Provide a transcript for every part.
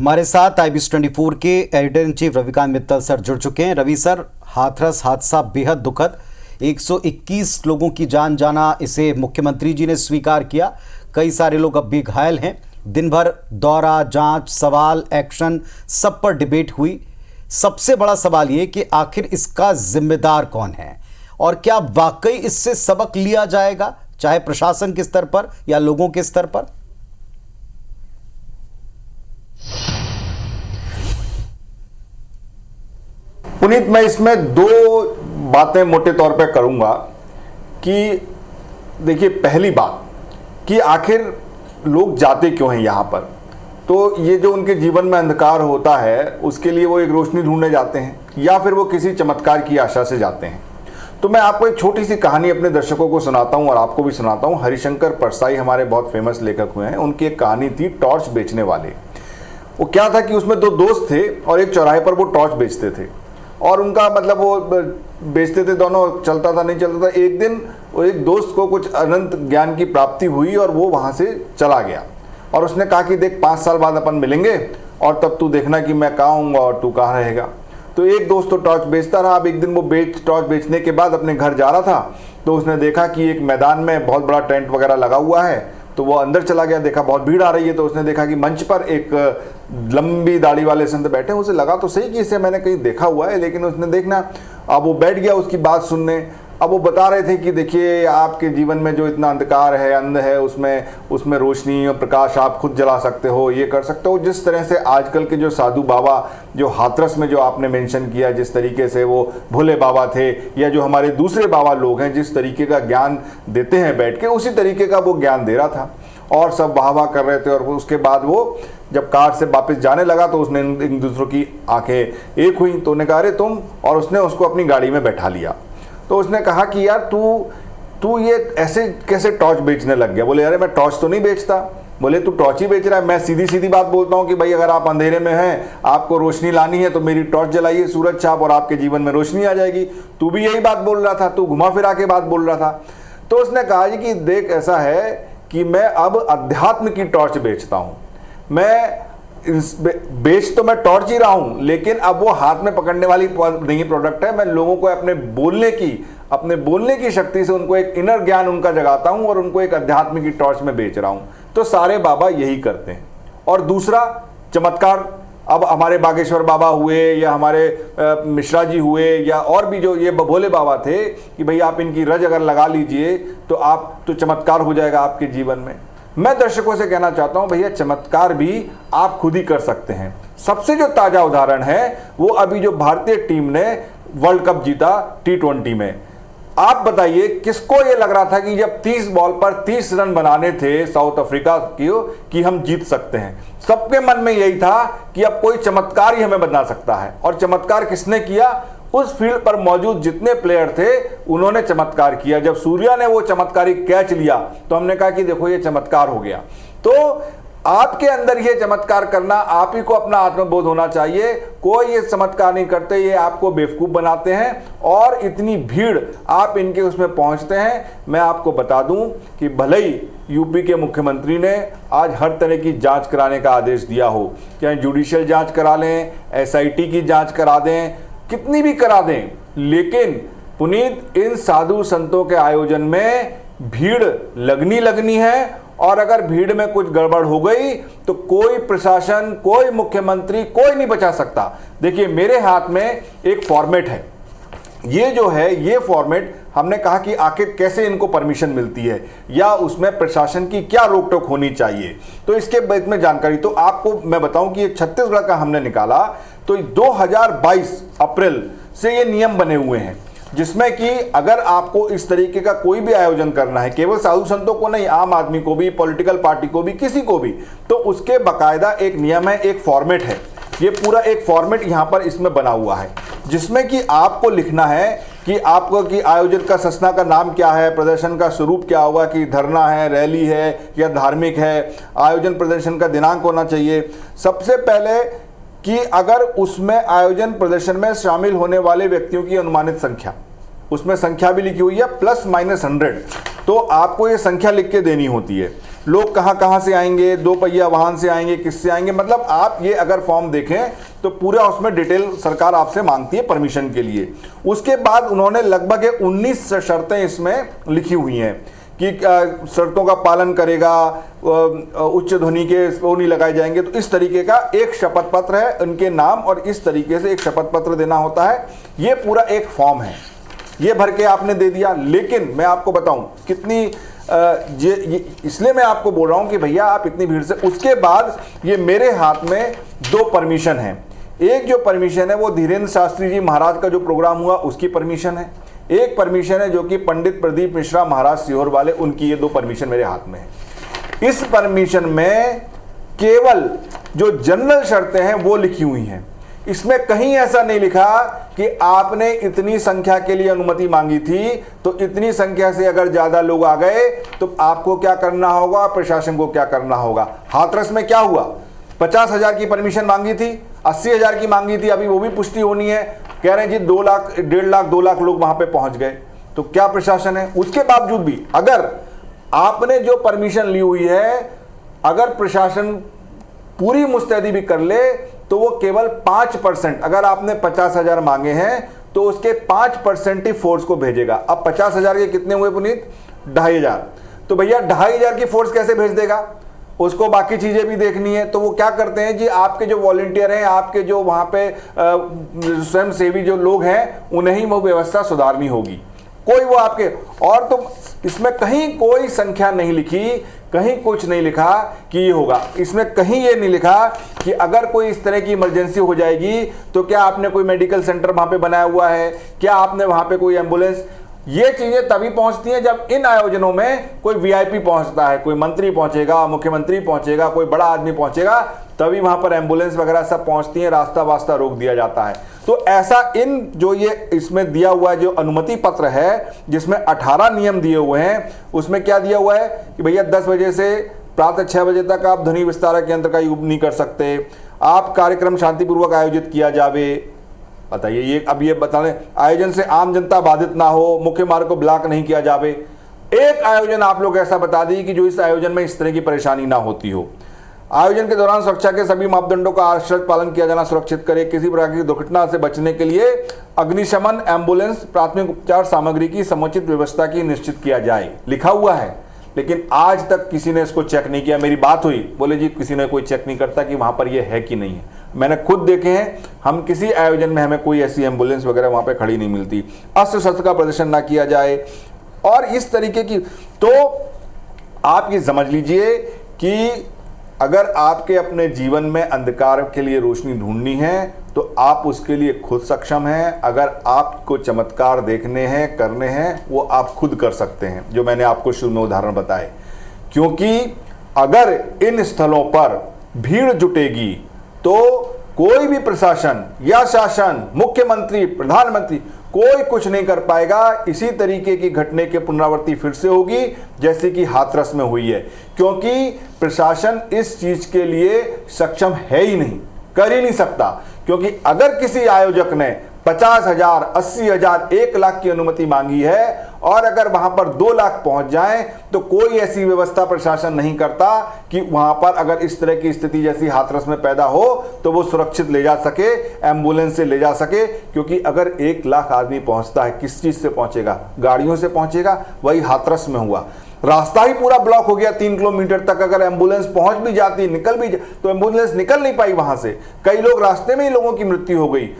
हमारे साथ IBS24 के editor in chief Ravikant Mittal sir जुड़ चुके हैं। रवि सर, हाथरस हादसा बेहद दुखद, 121 लोगों की जान जाना, इसे मुख्यमंत्री जी ने स्वीकार किया। कई सारे लोग अब भी घायल हैं। दिन भर दौरा, जांच, सवाल, एक्शन, सब पर डिबेट हुई। सबसे बड़ा सवाल ये कि आखिर इसका जिम्मेदार कौन है और क्या वाकई इससे सबक लिया जाएगा, चाहे प्रशासन के स्तर पर या लोगों के स्तर पर। पुनीत, मैं इसमें दो बातें मोटे तौर पे करूंगा कि देखिए, पहली बात कि आखिर लोग जाते क्यों हैं यहाँ पर। तो ये जो उनके जीवन में अंधकार होता है उसके लिए वो एक रोशनी ढूंढने जाते हैं या फिर वो किसी चमत्कार की आशा से जाते हैं। तो मैं आपको एक छोटी सी कहानी अपने दर्शकों को सुनाता हूँ और आपको भी सुनाता हूँ। हरिशंकर परसाई हमारे बहुत फेमस लेखक हुए हैं, उनकी एक कहानी थी टॉर्च बेचने वाले। वो क्या था कि उसमें दो दोस्त थे और एक चौराहे पर वो टॉर्च बेचते थे और उनका मतलब वो बेचते थे, दोनों चलता था नहीं चलता था। एक दिन वो एक दोस्त को कुछ अनंत ज्ञान की प्राप्ति हुई और वो वहाँ से चला गया और उसने कहा कि देख, 5 साल बाद अपन मिलेंगे और तब तू देखना कि मैं कहाँ हूँगा और तू कहाँ रहेगा। तो एक दोस्त तो टॉर्च बेचता रहा। अब एक दिन वो टॉर्च बेचने के बाद अपने घर जा रहा था तो उसने देखा कि एक मैदान में बहुत बड़ा टेंट वगैरह लगा हुआ है। तो वो अंदर चला गया, देखा बहुत भीड़ आ रही है। तो उसने देखा कि मंच पर एक लंबी दाढ़ी वाले संत बैठे। उसे लगा तो सही कि इसे मैंने कहीं देखा हुआ है, लेकिन उसने देखना, अब वो बैठ गया उसकी बात सुनने। अब वो बता रहे थे कि देखिए, आपके जीवन में जो इतना अंधकार है, अंध है, उसमें रोशनी और प्रकाश आप खुद जला सकते हो, ये कर सकते हो। जिस तरह से आजकल के जो साधु बाबा जो हाथरस में जो आपने मेंशन किया, जिस तरीके से वो भोले बाबा थे या जो हमारे दूसरे बाबा लोग हैं जिस तरीके का ज्ञान देते हैं बैठ के, उसी तरीके का वो ज्ञान दे रहा था और सब वाह वाह कर रहे थे। और उसके बाद वो जब कार से वापस जाने लगा तो उसने एक दूसरों की आंखें एक हुई। तो उन्हें कहा, अरे तुम, और उसने उसको अपनी गाड़ी में बैठा लिया। तो उसने कहा कि यार तू ये ऐसे कैसे टॉर्च बेचने लग गया। बोले, अरे मैं टॉर्च तो नहीं बेचता। बोले, तू टॉर्च ही बेच रहा है। मैं सीधी सीधी बात बोलता हूँ कि भाई, अगर आप अंधेरे में हैं, आपको रोशनी लानी है तो मेरी टॉर्च जलाइए, सूरज छाप, और आपके जीवन में रोशनी आ जाएगी। तू भी यही बात बोल रहा था, तू घुमा फिरा के बात बोल रहा था। तो उसने कहा जी कि देख, ऐसा है कि मैं अब अध्यात्म की टॉर्च बेचता हूँ। मैं बेच तो मैं टॉर्च ही रहा हूं, लेकिन अब वो हाथ में पकड़ने वाली नहीं प्रोडक्ट है। मैं लोगों को अपने बोलने की शक्ति से उनको एक इनर ज्ञान उनका जगाता हूं और उनको एक अध्यात्म की टॉर्च में बेच रहा हूं। तो सारे बाबा यही करते हैं। और दूसरा, चमत्कार। अब हमारे बागेश्वर बाबा हुए या हमारे मिश्रा जी हुए या और भी जो ये भोले बाबा थे कि भाई आप इनकी रज अगर लगा लीजिए तो चमत्कार हो जाएगा आपके जीवन में। मैं दर्शकों से कहना चाहता हूं, भैया, चमत्कार भी आप खुद ही कर सकते हैं। सबसे जो ताजा उदाहरण है वो अभी जो भारतीय टीम ने वर्ल्ड कप जीता T20 में। आप बताइए, किसको ये लग रहा था कि जब 30 बॉल पर 30 रन बनाने थे साउथ अफ्रीका कि हम जीत सकते हैं। सबके मन में यही था कि अब कोई चमत्कार ही हमें बना सकता है। और चमत्कार किसने किया? उस फील्ड पर मौजूद जितने प्लेयर थे उन्होंने चमत्कार किया। जब सूर्या ने वो चमत्कारी कैच लिया तो हमने कहा कि देखो, ये चमत्कार हो गया। तो आपके अंदर ये चमत्कार करना, आप ही को अपना आत्मबोध होना चाहिए। कोई ये चमत्कार नहीं करते, ये आपको बेवकूफ़ बनाते हैं और इतनी भीड़ आप इनके उसमें पहुंचते हैं। मैं आपको बता दूं कि भले ही यूपी के मुख्यमंत्री ने आज हर तरह की जांच कराने का आदेश दिया हो, चाहे जुडिशियल जांच करा लें, SIT की जांच करा दें, कितनी भी करा दें, लेकिन पुनीत, इन साधु संतों के आयोजन में भीड़ लगनी है। और अगर भीड़ में कुछ गड़बड़ हो गई तो कोई प्रशासन, कोई मुख्यमंत्री, कोई नहीं बचा सकता। देखिए, मेरे हाथ में एक फॉर्मेट है। ये जो है, ये फॉर्मेट हमने कहा कि आखिर कैसे इनको परमिशन मिलती है या उसमें प्रशासन की क्या रोक टोक होनी चाहिए। तो इसके बारे में जानकारी तो आपको मैं बताऊं कि ये छत्तीसगढ़ का हमने निकाला। तो 2022 अप्रैल से ये नियम बने हुए हैं, जिसमें कि अगर आपको इस तरीके का कोई भी आयोजन करना है, केवल साधु संतों को नहीं, आम आदमी को भी, पॉलिटिकल पार्टी को भी, किसी को भी, तो उसके बाकायदा एक नियम है, एक फॉर्मेट है। ये पूरा एक फॉर्मेट यहाँ पर इसमें बना हुआ है, जिसमें कि आपको लिखना है कि आपको कि आयोजन का संस्था का नाम क्या है, प्रदर्शन का स्वरूप क्या होगा, कि धरना है, रैली है या धार्मिक है, आयोजन प्रदर्शन का दिनांक होना चाहिए। सबसे पहले कि अगर उसमें आयोजन प्रदर्शन में शामिल होने वाले व्यक्तियों की अनुमानित संख्या, उसमें संख्या भी लिखी हुई है ±100, तो आपको ये संख्या लिख के देनी होती है। लोग कहाँ कहाँ से आएंगे, 2 पहिया वाहन से आएंगे, किससे आएंगे, मतलब आप ये अगर फॉर्म देखें तो पूरा उसमें डिटेल सरकार आपसे मांगती है परमिशन के लिए। उसके बाद उन्होंने लगभग 19 शर्तें इसमें लिखी हुई हैं कि शर्तों का पालन करेगा, उच्च ध्वनि के वो नहीं लगाए जाएंगे। तो इस तरीके का एक शपथ पत्र है उनके नाम, और इस तरीके से एक शपथ पत्र देना होता है। ये पूरा एक फॉर्म है, ये भर के आपने दे दिया। लेकिन मैं आपको बताऊं कितनी इसलिए मैं आपको बोल रहा हूं कि भैया आप इतनी भीड़ से, उसके बाद ये मेरे हाथ में 2 परमिशन है। एक जो परमिशन है वो धीरेन्द्र शास्त्री जी महाराज का जो प्रोग्राम हुआ उसकी परमिशन है, एक परमिशन है जो कि पंडित प्रदीप मिश्रा महाराज सीहोर वाले, उनकी ये 2 परमिशन मेरे हाथ में है। इस परमिशन में केवल जो जनरल शर्तें हैं वो लिखी हुई हैं। इसमें कहीं ऐसा नहीं लिखा कि आपने इतनी संख्या के लिए अनुमति मांगी थी, तो इतनी संख्या से अगर ज्यादा लोग आ गए तो आपको क्या करना होगा, प्रशासन को क्या करना होगा। हाथरस में क्या हुआ, 50,000 की परमिशन मांगी थी, 80,000 की मांगी थी, अभी वो भी पुष्टि होनी है, कह रहे हैं जी 2 लाख 1.5 लाख 2 लाख लोग वहां पे पहुंच गए। तो क्या प्रशासन है, उसके बावजूद भी अगर आपने जो परमिशन ली हुई है, अगर प्रशासन पूरी मुस्तैदी भी कर ले तो वो केवल 5%, अगर आपने 50,000 मांगे हैं तो उसके 5% ही फोर्स को भेजेगा। अब 50,000 के कितने हुए पुनीत, 2,500। तो भैया 2,500 की फोर्स कैसे भेज देगा, उसको बाकी चीजें भी देखनी है। तो वो क्या करते हैं जी, आपके जो वॉलंटियर हैं, आपके जो वहां पे स्वयं सेवी जो लोग हैं, उन्हें ही वो व्यवस्था सुधारनी होगी। कोई वो आपके, और तो इसमें कहीं कोई संख्या नहीं लिखी, कहीं कुछ नहीं लिखा कि ये होगा। इसमें कहीं ये नहीं लिखा कि अगर कोई इस तरह की इमरजेंसी हो जाएगी तो क्या आपने कोई मेडिकल सेंटर वहां पे बनाया हुआ है, क्या आपने वहां पे कोई एम्बुलेंस। ये चीजें तभी पहुंचती हैं जब इन आयोजनों में कोई वीआईपी पहुंचता है, कोई मंत्री पहुंचेगा, मुख्यमंत्री पहुंचेगा, कोई बड़ा आदमी पहुंचेगा, तभी वहां पर एम्बुलेंस वगैरह सब पहुंचती है, रास्ता वास्ता रोक दिया जाता है। तो ऐसा इन जो ये इसमें दिया हुआ जो अनुमति पत्र है, जिसमें 18 नियम दिए हुए हैं, उसमें क्या दिया हुआ है कि भैया 10 बजे से प्रातः 6 बजे तक आप ध्वनि विस्तारक यंत्र का यूज नहीं कर सकते, आप कार्यक्रम शांतिपूर्वक आयोजित किया जावे। बताइए, ये अब ये बता लें, आयोजन से आम जनता बाधित ना हो, मुख्य मार्ग को ब्लॉक नहीं किया जावे। एक आयोजन आप लोग ऐसा बता दी कि जो इस आयोजन में इस तरह की परेशानी ना होती हो। आयोजन के दौरान सुरक्षा के सभी मापदंडों का आवश्यक पालन किया जाना सुरक्षित करे। किसी प्रकार की दुर्घटना से बचने के लिए अग्निशमन, एम्बुलेंस, प्राथमिक उपचार सामग्री की समुचित व्यवस्था की निश्चित किया जाए, लिखा हुआ है। लेकिन आज तक किसी ने इसको चेक नहीं किया। मेरी बात हुई, बोले जी किसी ने कोई चेक नहीं करता कि वहां पर ये है कि नहीं है। मैंने खुद देखे हैं, हम किसी आयोजन में हमें कोई ऐसी एम्बुलेंस वगैरह वहां पे खड़ी नहीं मिलती। अस्त्र शस्त्र का प्रदर्शन ना किया जाए और इस तरीके की। तो आप ये समझ लीजिए कि अगर आपके अपने जीवन में अंधकार के लिए रोशनी ढूंढनी है तो आप उसके लिए खुद सक्षम हैं। अगर आपको चमत्कार देखने हैं, करने हैं, वो आप खुद कर सकते हैं, जो मैंने आपको शुरू में उदाहरण बताए। क्योंकि अगर इन स्थलों पर भीड़ जुटेगी तो कोई भी प्रशासन या शासन, मुख्यमंत्री, प्रधानमंत्री, कोई कुछ नहीं कर पाएगा। इसी तरीके की घटना की पुनरावृत्ति फिर से होगी जैसे कि हाथरस में हुई है, क्योंकि प्रशासन इस चीज के लिए सक्षम है ही नहीं, कर ही नहीं सकता। क्योंकि अगर किसी आयोजक ने 50,000, 80,000, 1 लाख की अनुमति मांगी है और अगर वहां पर 2 लाख पहुंच जाए तो कोई ऐसी व्यवस्था प्रशासन नहीं करता कि वहां पर अगर इस तरह की स्थिति जैसी हाथरस में पैदा हो तो वो सुरक्षित ले जा सके, एम्बुलेंस से ले जा सके। क्योंकि अगर 1 लाख आदमी पहुंचता है, किस चीज से पहुंचेगा, गाड़ियों से पहुंचेगा। वही हाथरस में हुआ, रास्ता ही पूरा ब्लॉक हो गया 3 किलोमीटर तक। अगर एम्बुलेंस पहुंच भी जाती, निकल भी तो एम्बुलेंस निकल नहीं पाई वहां से, कई लोग रास्ते में ही लोगों की मृत्यु हो गई।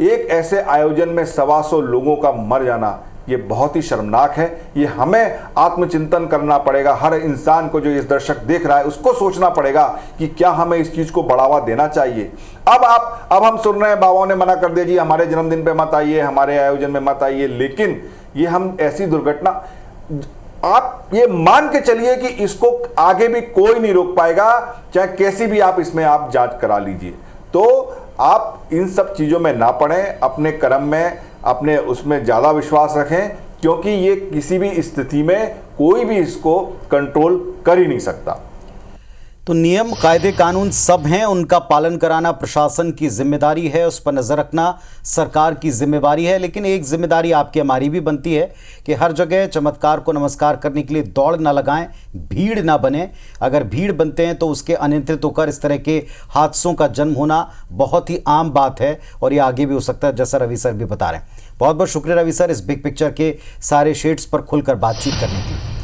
एक ऐसे आयोजन में 125 लोगों का मर जाना, ये बहुत ही शर्मनाक है। ये हमें आत्मचिंतन करना पड़ेगा। हर इंसान को, जो इस दर्शक देख रहा है, उसको सोचना पड़ेगा कि क्या हमें इस चीज को बढ़ावा देना चाहिए। अब हम सुन रहे हैं, बाबाओं ने मना कर दिया जी हमारे जन्मदिन पे मत आइए, हमारे आयोजन में मत आइए। लेकिन ये हम ऐसी दुर्घटना, आप ये मान के चलिए कि इसको आगे भी कोई नहीं रोक पाएगा, चाहे कैसी भी आप इसमें आप जांच करा लीजिए। तो आप इन सब चीजों में ना पड़ें, अपने कर्म में, अपने उसमें ज्यादा विश्वास रखें, क्योंकि ये किसी भी स्थिति में कोई भी इसको कंट्रोल कर ही नहीं सकता। तो नियम कायदे कानून सब हैं, उनका पालन कराना प्रशासन की जिम्मेदारी है, उस पर नज़र रखना सरकार की जिम्मेदारी है। लेकिन एक जिम्मेदारी आपकी हमारी भी बनती है कि हर जगह चमत्कार को नमस्कार करने के लिए दौड़ ना लगाएं, भीड़ ना बने। अगर भीड़ बनते हैं तो उसके अनियंत्रित होकर इस तरह के हादसों का जन्म होना बहुत ही आम बात है और ये आगे भी हो सकता है, जैसा रवि सर भी बता रहे हैं। बहुत बहुत शुक्रिया रवि सर, इस बिग पिक्चर के सारे शेड्स पर खुलकर बातचीत करने के लिए।